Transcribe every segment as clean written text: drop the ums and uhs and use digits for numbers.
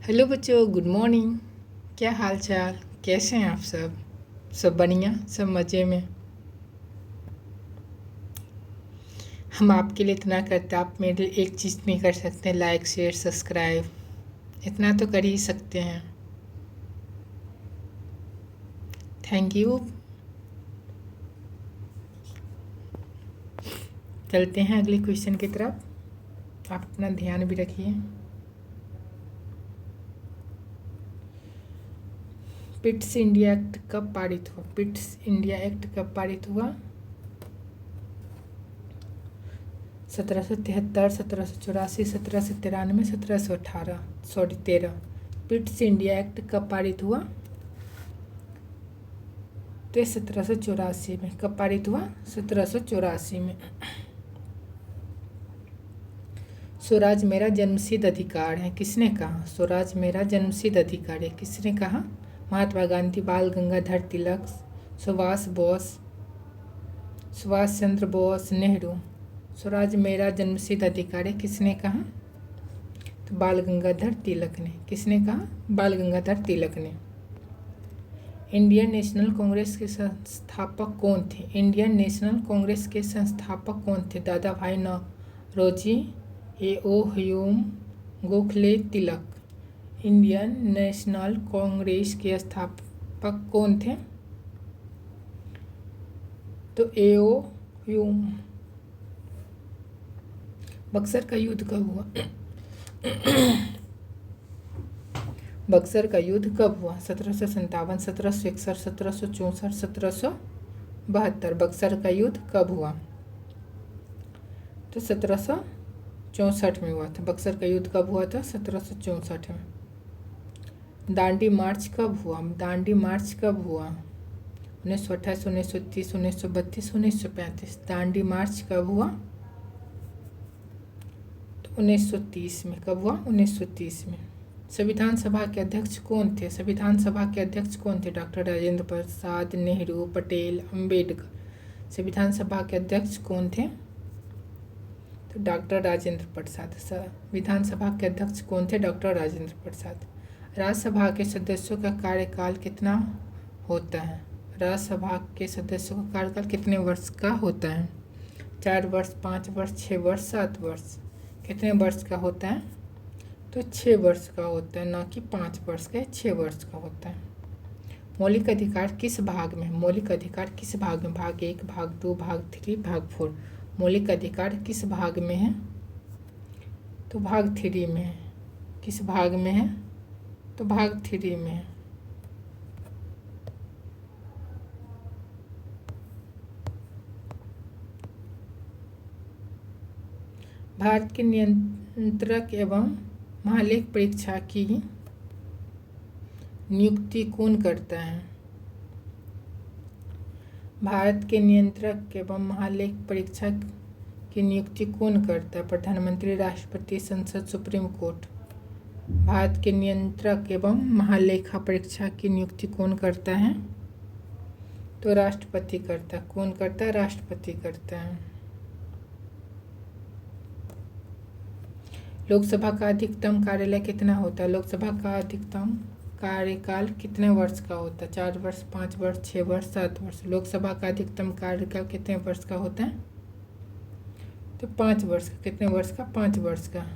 Hello बच्चों, good morning. क्या हाल चाल, कैसे हैं आप सब बढ़िया, सब मज़े में। हम आपके लिए इतना करते, आप मेरे लिए एक चीज़ नहीं कर सकते, लाइक शेयर सब्सक्राइब, इतना तो कर ही सकते हैं। Thank you. चलते हैं अगले क्वेश्चन की तरफ, आप अपना ध्यान भी रखिए। पिट्स इंडिया एक्ट कब पारित हुआ? पिट्स इंडिया एक्ट कब पारित हुआ? 1773, 1784, 1793, 1718, 13। पिट्स इंडिया एक्ट कब पारित हुआ? तो 1784 में। कब पारित हुआ? 1784 में। स्वराज मेरा जन्मसिद्ध अधिकार है, किसने कहा? स्वराज मेरा जन्मसिद्ध अधिकार है, किसने कहा? महात्मा गांधी, बाल गंगाधर तिलक, सुभाष चंद्र बोस, नेहरू। स्वराज मेरा जन्मसिद्ध अधिकार है, किसने कहा? तो बाल गंगाधर तिलक ने। किसने कहा? बाल गंगाधर तिलक ने। इंडियन नेशनल कांग्रेस के संस्थापक कौन थे? इंडियन नेशनल कांग्रेस के संस्थापक कौन थे? दादा भाई नौरोजी, ए.ओ. ह्यूम, गोखले, तिलक। इंडियन नेशनल कांग्रेस के स्थापक कौन थे? तो ए.ओ. ह्यूम। बक्सर का युद्ध कब हुआ? बक्सर का युद्ध कब हुआ? 1757, 1761, 1764, 1772। बक्सर का युद्ध कब हुआ? तो 1764 में हुआ था। बक्सर का युद्ध कब हुआ था? 1764 में। दांडी मार्च कब हुआ? दांडी मार्च कब हुआ? 1928, 1930, 1932, 1935। दांडी मार्च कब हुआ? तो 1930 में। कब हुआ? 1930 में। संविधान सभा के अध्यक्ष कौन थे? संविधान सभा के अध्यक्ष कौन थे? डॉक्टर राजेंद्र प्रसाद, नेहरू, पटेल, अंबेडकर। संविधान सभा के अध्यक्ष कौन थे? तो डॉक्टर राजेंद्र प्रसाद। संविधान सभा के अध्यक्ष कौन थे? डॉक्टर राजेंद्र प्रसाद। राज्यसभा के सदस्यों का कार्यकाल कितना होता है? राज्यसभा के सदस्यों का कार्यकाल कितने वर्ष का होता है? 4 वर्ष, 5 वर्ष, 6 वर्ष, 7 वर्ष। कितने वर्ष का होता है? तो 6 वर्ष का होता है, ना कि 5 वर्ष का, 6 वर्ष का होता है। मौलिक अधिकार किस भाग में? मौलिक अधिकार किस भाग में? भाग 1, भाग 2, भाग 3, भाग 4। मौलिक अधिकार किस भाग में है? तो भाग 3 में है। किस भाग में है? तो भाग 3 में है। भारत के नियंत्रक एवं महालेख परीक्षा की नियुक्ति कौन करता है? भारत के नियंत्रक एवं महालेख परीक्षा की नियुक्ति कौन करता है? प्रधानमंत्री, राष्ट्रपति, संसद, सुप्रीम कोर्ट। भारत के नियंत्रक एवं महालेखा परीक्षा की नियुक्ति कौन करता है? तो राष्ट्रपति करता है। कौन करता है? राष्ट्रपति करता है। लोकसभा का अधिकतम कार्यालय कितना होता है? लोकसभा का अधिकतम कार्यकाल कितने वर्ष का होता है? 4 वर्ष, 5 वर्ष, 6 वर्ष, 7 वर्ष। लोकसभा का अधिकतम कार्यकाल कितने वर्ष का होता है? तो 5 वर्ष का। कितने वर्ष का? 5 वर्ष का।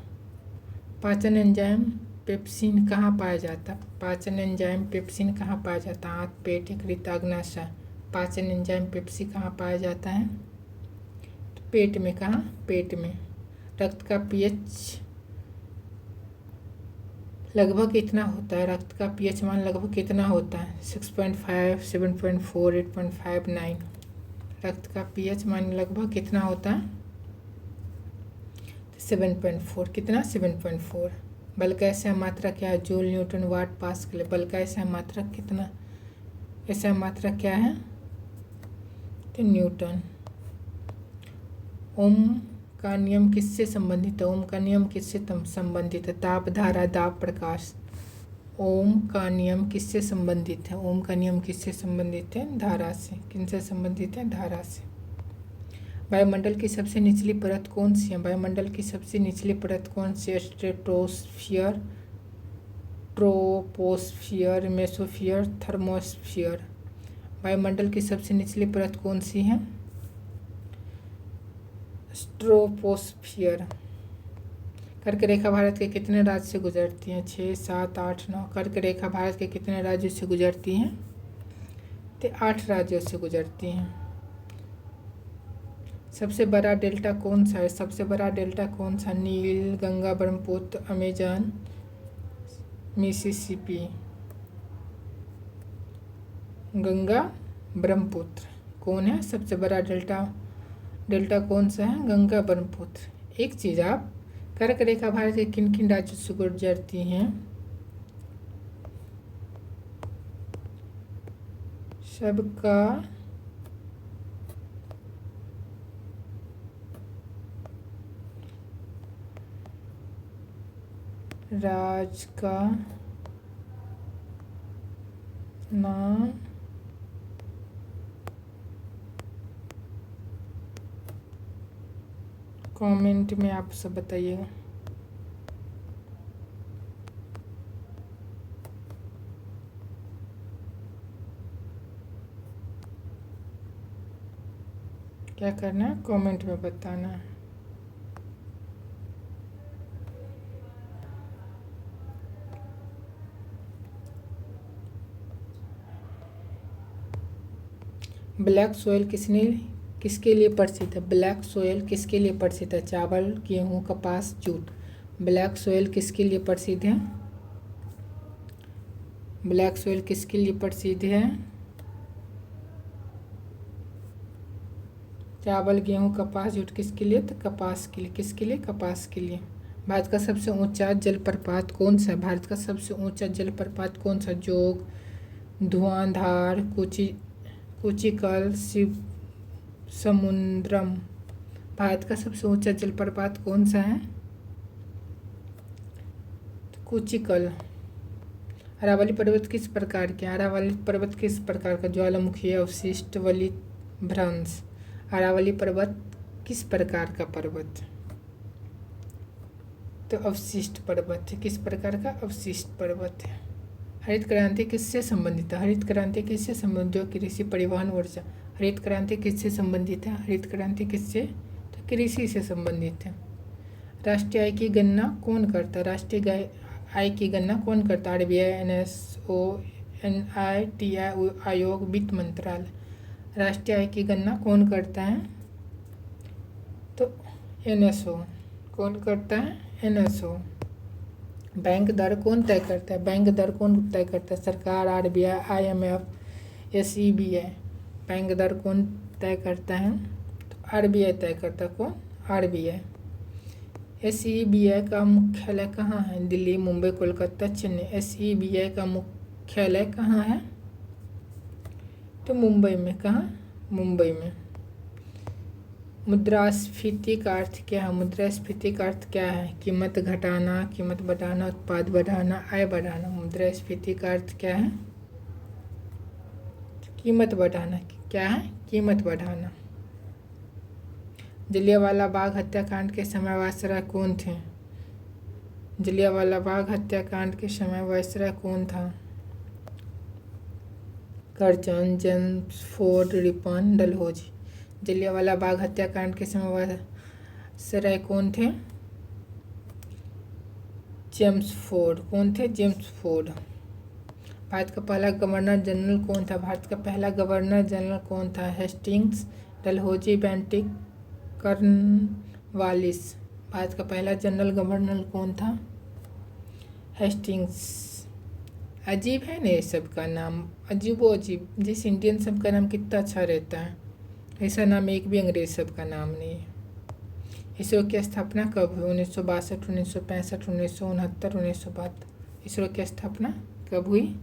पाचन एंजाइम पेप्सिन कहाँ पाया जाता है? पाचन एंजाइम पेप्सिन कहाँ पाया जाता है? आंत, पेट, यकृत, अग्नाशय। पाचन एंजाइम पेप्सी कहाँ पाया जाता है? तो पेट में। कहाँ? पेट में। रक्त का पीएच लगभग कितना होता है? रक्त का पीएच मान लगभग कितना होता है? 6.5, 7.4, 8.5, 9। रक्त का पीएच मान लगभग कितना होता है? 7.4। कितना? 7.4। बल का ऐसा मात्रा क्या है? जूल, न्यूटन, वाट, पास्कल। बल का ऐसा मात्रा कितना? ऐसा मात्रा क्या है? तो न्यूटन। ओम का नियम किससे संबंधित है? ओम का नियम किससे संबंधित है? ताप, धारा, दाब, प्रकाश। ओम का नियम किससे संबंधित है? ओम का नियम किससे संबंधित है? धारा से। किनसे संबंधित है? धारा से। वायुमंडल की सबसे निचली परत कौन सी है? वायुमंडल की सबसे निचली परत कौन सी है? Stratosphere, troposphere, mesosphere, thermosphere. वायुमंडल की सबसे निचली परत कौन सी है? ट्रोपोस्फियर। कर्क रेखा भारत के कितने राज्य से गुजरती हैं? 6, 7, 8, 9। कर्क रेखा भारत के कितने राज्यों से गुजरती हैं? तो 8 राज्यों से गुजरती हैं। सबसे बड़ा डेल्टा कौन सा है? सबसे बड़ा डेल्टा कौन सा? नील, गंगा, ब्रह्मपुत्र, अमेजन, मिसिसिपी। गंगा, ब्रह्मपुत्र। कौन है सबसे बड़ा डेल्टा? डेल्टा कौन सा है? गंगा, ब्रह्मपुत्र। एक चीज़, आप कर्क रेखा भारत के किन किन राज्यों से गुजरती हैं? सबका राज का नाम कमेंट में आप सब बताइएगा। क्या करना है? कमेंट में बताना है। ब्लैक सोयल किसके लिए प्रसिद्ध है? ब्लैक सोयल किसके लिए प्रसिद्ध है? चावल, गेहूँ, कपास, जूट। ब्लैक सोयल किसके लिए प्रसिद्ध है? ब्लैक सोयल किसके लिए प्रसिद्ध है? चावल, गेहूँ, कपास, जूट। किसके लिए? तो कपास के लिए। किसके लिए? कपास के लिए। भारत का सबसे ऊंचा जलप्रपात कौन सा है? भारत का सबसे ऊंचा जलप्रपात कौन सा? जोग, धुआंधार, कुचिकल, शिव समुद्रम। भारत का सबसे ऊंचा जलप्रपात कौन सा है? कुचिकल। अरावली पर्वत किस प्रकार के? अरावली पर्वत किस प्रकार का? ज्वालामुखी, अवशिष्ट, वलित, भ्रंश। अरावली पर्वत किस प्रकार का पर्वत? तो अवशिष्ट पर्वत है। किस प्रकार का? अवशिष्ट पर्वत है। हरित क्रांति किससे संबंधित है? हरित क्रांति किससे संबंधित? जो कृषि, परिवहन, ऊर्जा। हरित क्रांति किससे संबंधित है? हरित क्रांति किससे? तो कृषि से संबंधित है। राष्ट्रीय आय की गणना कौन करता है? राष्ट्रीय आय की गणना कौन करता है? RBI, NSO, NITI आयोग, वित्त मंत्रालय। राष्ट्रीय आय की गणना कौन करता है? तो NSO। कौन करता है? NSO। बैंक दर कौन तय करता है? बैंक दर कौन तय करता है? सरकार, RBI, IMF, SEBI। बैंक दर कौन तय करता है? तो RBI तय करता है। कौन? RBI। SEBI का मुख्यालय कहाँ है? दिल्ली, मुंबई, कोलकाता, चेन्नई। SEBI का मुख्यालय कहाँ है? तो मुंबई में। कहाँ? मुंबई में। मुद्रास्फीति का अर्थ क्या है? मुद्रास्फीति का अर्थ क्या है? कीमत घटाना, कीमत बढ़ाना, उत्पाद बढ़ाना, आय बढ़ाना। मुद्रास्फीति का अर्थ क्या है? कीमत बढ़ाना। क्या है? कीमत बढ़ाना। जलियांवाला बाग हत्याकांड के समय वायसराय कौन थे? जलियांवाला बाग हत्याकांड के समय वायसराय कौन था? Curzon, Chelmsford, Ripon, Dalhousie. Jallianwala Bagh हत्याकांड के समय वायसराय कौन थे? चेम्सफोर्ड। कौन थे? चेम्सफोर्ड। भारत का पहला गवर्नर जनरल कौन था? भारत का पहला गवर्नर जनरल कौन था? Hastings, Dalhousie, Bentinck, Cornwallis. Bharat का पहला जनरल गवर्नर कौन था? हेस्टिंग्स। अजीब है ना ये सबका नाम, अजीबो अजीब। जिस इंडियन सबका नाम कितना अच्छा रहता है, ऐसा नाम एक भी अंग्रेज सबका नाम नहीं है। इसरो की स्थापना कब हुई? 1962, 1965, 1969, 1972। इसरो की स्थापना कब हुई?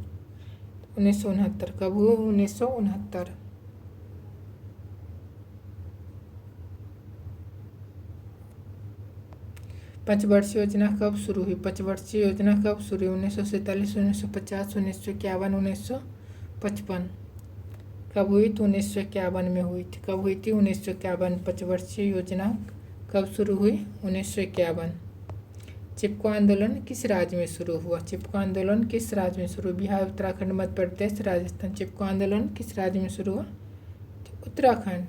1969। कब हुई? 1969। पंचवर्षीय योजना कब शुरू हुई? पंचवर्षीय योजना कब शुरू हुई? 1947, 1950, 1951, 1955। कब हुई? तो 1951 में हुई थी। कब हुई थी? 1951। पंचवर्षीय योजना कब शुरू हुई? 1951। चिपको आंदोलन किस राज्य में शुरू हुआ? चिपको आंदोलन किस राज्य में शुरू? बिहार, उत्तराखंड, मध्य प्रदेश, राजस्थान। चिपको आंदोलन किस राज्य में शुरू हुआ? उत्तराखंड।